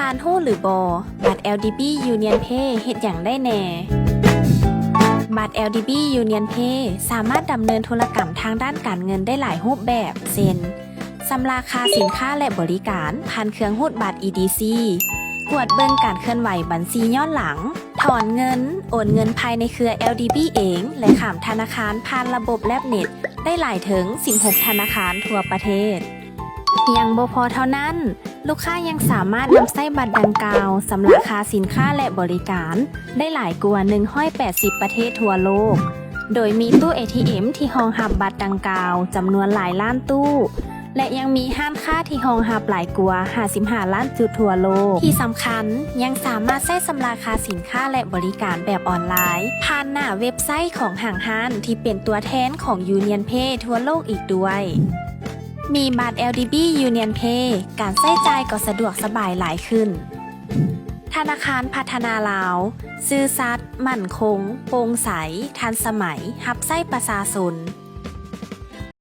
ทานฮู้หรือบ่บัตร LDB Union Pay เฮ็ดหยังได้แหน่บัตร LDB Union Pay สามารถดำเนินธุรกรรมทางด้านการเงินได้หลายรูปแบบเช่นชำระค่าสินค้าและบริการผ่านเครื่องรูดบัตร EDC ตรวจเบิ่งการเคลื่อนไหวบัญชีย้อนหลังถอนเงินโอนเงินภายในเครือ LDB เองและข้ามธนาคารผ่านระบบแลบเน็ตได้หลายถึง16ธนาคารทั่วประเทศยังบ่พอเท่านั้นลูกค้ายังสามารถนำใช้บัตรดังกล่าวสำระค่าสินค้าและบริการได้หลายกว่า180ประเทศทั่วโลกโดยมีตู้ ATM ที่รองรับบัตรดังกล่าวจำนวนหลายล้านตู้และยังมีห้างค้าที่รองรับหลายกว่า55ล้านจุดทั่วโลกที่สำคัญยังสามารถใช้ชำระค่าสินค้าและบริการแบบออนไลน์ผ่านหน้าเว็บไซต์ของห้างร้านที่เป็นตัวแทนของ Union Pay ทั่วโลกอีกด้วยมีบัตร LDB Union Pay การใช้จ่ายก็สะดวกสบายหลายขึ้นธนาคารพัฒนาลาวซื่อสัตย์มั่นคงโปร่งใสทันสมัยรับใช้ประชาชน